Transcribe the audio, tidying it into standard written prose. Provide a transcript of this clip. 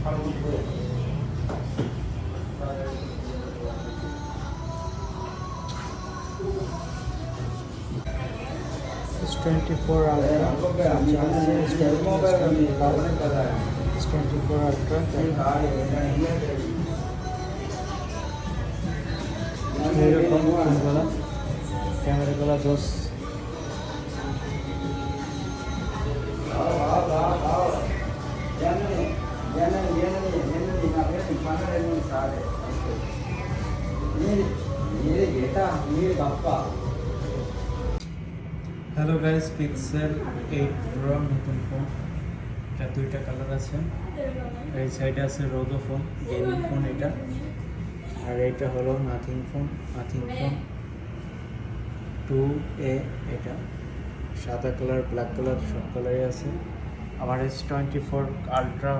S24 Ultra, S24 Ultra, এরকম ফোনগুলো ক্যামেরাগুলো জোস। হ্যালো গাইস, পিক্সেল 8 প্রো নতুন ফোন। এটা দুইটা কালার আছে। এই সাইডে আছে রোদো ফোন, গেমিং ফোন এটা, আর এটা হলো নাথিং ফোন 2A। এটা সাদা কালার, ব্ল্যাক কালার সব কালারই আছে। আমার S24 Ultra